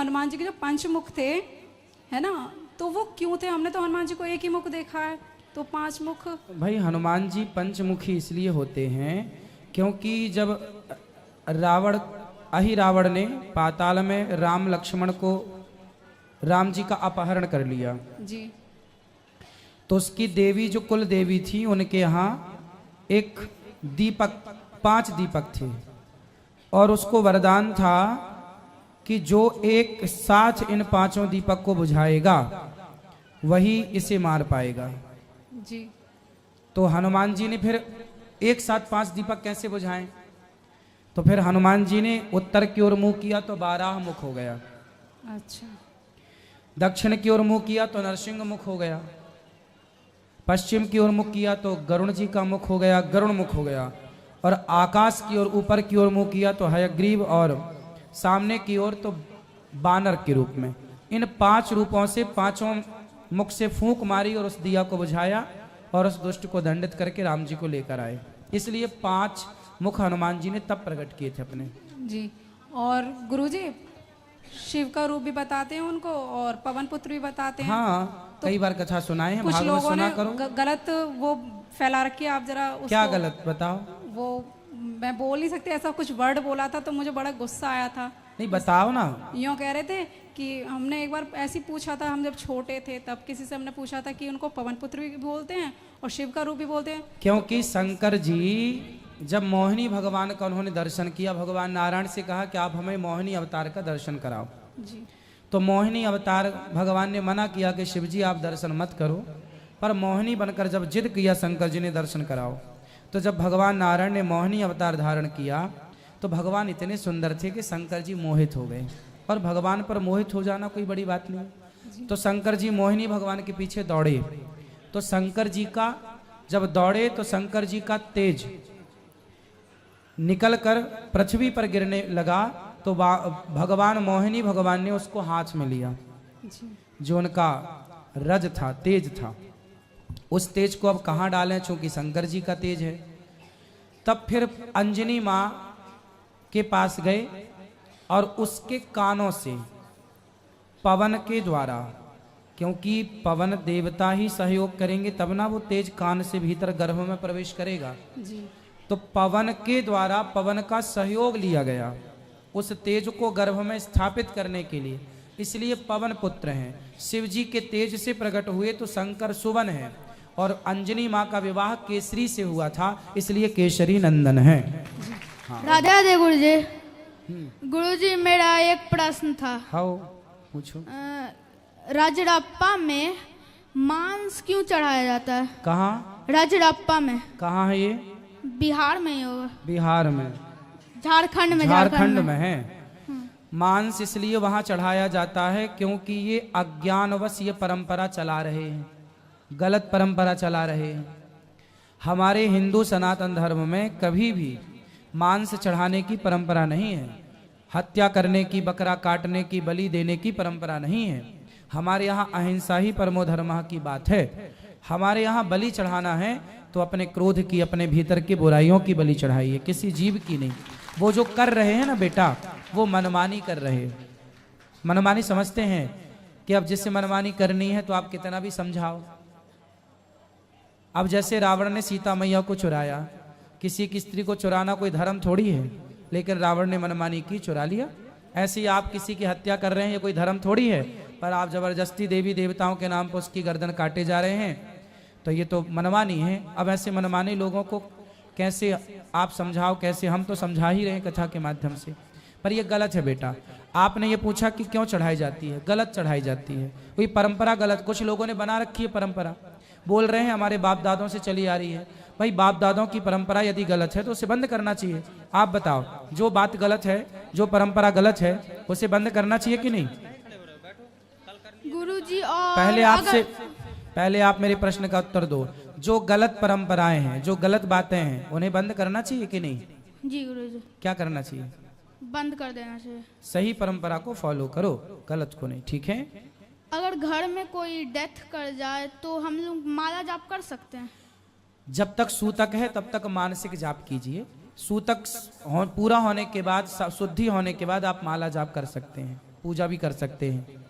हनुमान जी के जो पंचमुख थे, है ना, तो वो क्यों थे? हमने तो हनुमान जी को एक ही मुख देखा है, तो 5 मुख। भाई हनुमान जी पंचमुखी इसलिए होते हैं क्योंकि जब रावण ने पाताल में राम लक्ष्मण को, राम जी का अपहरण कर लिया जी। तो उसकी देवी जो कुल देवी थी उनके यहाँ एक दीपक, 5 दीपक थे और उसको वरदान था कि जो एक साथ इन 5 दीपक को बुझाएगा वही इसे मार पाएगा। जी। तो हनुमान जी ने फिर एक साथ 5 दीपक कैसे बुझाएं? तो फिर हनुमान जी ने उत्तर की ओर मुंह किया तो 12 मुख हो गया। अच्छा। दक्षिण की ओर मुंह किया तो नरसिंह मुख हो गया। पश्चिम की ओर मुख किया तो गरुण जी का मुख हो गया, गरुण मुख हो गया। और आकाश की ओर, ऊपर की ओर मुंह किया तो हयग्रीव, और सामने की ओर तो बानर के रूप में। इन 5 रूपों से 5 मुख से फूंक मारी और उस दिया को बुझाया और उस दुष्ट को दंडित करके राम जी को लेकर आए। इसलिए 5 मुख हनुमान जी ने तब प्रकट किए थे अपने। जी। और गुरुजी शिव का रूप भी बताते हैं उनको और पवन पुत्र भी बताते हैं। हाँ, तो कई बार कथा सुनाए हैं, कुछ भागवत लोगों सुना ने करो। गलत वो फैला रखी है, आप जरा उसको। क्या गलत बताओ? वो मैं बोल नहीं सकती, ऐसा कुछ वर्ड बोला था तो मुझे बड़ा गुस्सा आया था। नहीं बताओ ना। यूँ कह रहे थे कि हमने एक बार ऐसी पूछा था, हम जब छोटे थे तब किसी से हमने पूछा था कि उनको पवन पुत्र भी बोलते हैं और शिव का रूप भी बोलते हैं। क्योंकि शंकर जी जब मोहिनी भगवान का उन्होंने दर्शन किया, भगवान नारायण से कहा कि आप हमें मोहिनी अवतार का दर्शन कराओ। जी। तो मोहिनी अवतार भगवान ने मना किया कि शिव जी आप दर्शन मत करो, पर मोहिनी बनकर जब जिद किया शंकर जी ने दर्शन कराओ, तो जब भगवान नारायण ने मोहिनी अवतार धारण किया तो भगवान इतने सुंदर थे कि शंकर जी मोहित हो गए। और भगवान पर मोहित हो जाना कोई बड़ी बात नहीं। तो शंकर जी मोहिनी भगवान के पीछे दौड़े, तो शंकर जी का जब दौड़े तो शंकर जी का तेज निकलकर पृथ्वी पर गिरने लगा, तो भगवान मोहिनी भगवान ने उसको हाथ में लिया। जो उनका रज था, तेज था, उस तेज को अब कहाँ डालें, चूंकि शंकर जी का तेज है। तब फिर अंजनी माँ के पास गए और उसके कानों से पवन के द्वारा, क्योंकि पवन देवता ही सहयोग करेंगे तब ना वो तेज कान से भीतर गर्भ में प्रवेश करेगा। जी। तो पवन के द्वारा, पवन का सहयोग लिया गया उस तेज को गर्भ में स्थापित करने के लिए। इसलिए पवन पुत्र हैं। शिव जी के तेज से प्रकट हुए तो शंकर सुवन है, और अंजनी माँ का विवाह केसरी से हुआ था, इसलिए केसरी नंदन है। हाँ। राधे राधे गुरुजी। गुरुजी मेरा एक प्रश्न था। हाँ पूछो। राजरप्पा में मांस क्यों चढ़ाया जाता है? कहाँ? राजरप्पा में। कहाँ है ये? बिहार में ही होगा। बिहार में? झारखंड में। झारखंड में है। मांस इसलिए वहां चढ़ाया जाता है क्योंकि ये अज्ञानवश ये परंपरा चला रहे हैं, गलत परंपरा चला रहे हैं। हमारे हिंदू सनातन धर्म में कभी भी मांस चढ़ाने की परंपरा नहीं है, हत्या करने की, बकरा काटने की, बलि देने की परंपरा नहीं है। हमारे यहाँ अहिंसा ही परमो धर्मः की बात है। हमारे यहाँ बलि चढ़ाना है तो अपने क्रोध की, अपने भीतर की बुराइयों की बलि चढ़ाइए, किसी जीव की नहीं। वो जो कर रहे हैं ना बेटा, वो मनमानी कर रहे हैं। मनमानी समझते हैं कि अब जिससे मनमानी करनी है तो आप कितना भी समझाओ। अब जैसे रावण ने सीता मैया को चुराया, किसी की स्त्री को चुराना कोई धर्म थोड़ी है, लेकिन रावण ने मनमानी की, चुरा लिया। ऐसे ही आप किसी की हत्या कर रहे हैं, ये कोई धर्म थोड़ी है, पर आप जबरदस्ती देवी देवताओं के नाम पर उसकी गर्दन काटे जा रहे हैं, तो ये तो मनमानी है। अब ऐसे मनमानी लोगों को कैसे आप समझाओ, कैसे? हम तो समझा ही रहे हैं कथा के माध्यम से, पर ये गलत है बेटा। आपने ये पूछा कि क्यों चढ़ाई जाती है, गलत चढ़ाई जाती है, कोई परंपरा गलत, कुछ लोगों ने बना रखी है परंपरा, बोल रहे हैं हमारे बाप दादों से चली आ रही है। भाई बाप दादों की परंपरा यदि गलत है तो उसे बंद करना चाहिए। आप बताओ, जो बात गलत है, जो परंपरा गलत है, उसे बंद करना चाहिए कि नहीं? गुरुजी और पहले आप मेरे प्रश्न का उत्तर दो। जो गलत परंपराएं हैं, जो गलत बातें हैं, उन्हें बंद करना चाहिए कि नहीं? जी गुरुजी। क्या करना चाहिए? बंद कर देना चाहिए। सही परंपरा को फॉलो करो, गलत को नहीं, ठीक है? अगर घर में कोई डेथ कर जाए तो हम लोग माला जाप कर सकते हैं? जब तक सूतक है तब तक मानसिक जाप कीजिए। सूतक पूरा होने के बाद, शुद्धि होने के बाद आप माला जाप कर सकते हैं। पूजा भी कर सकते हैं।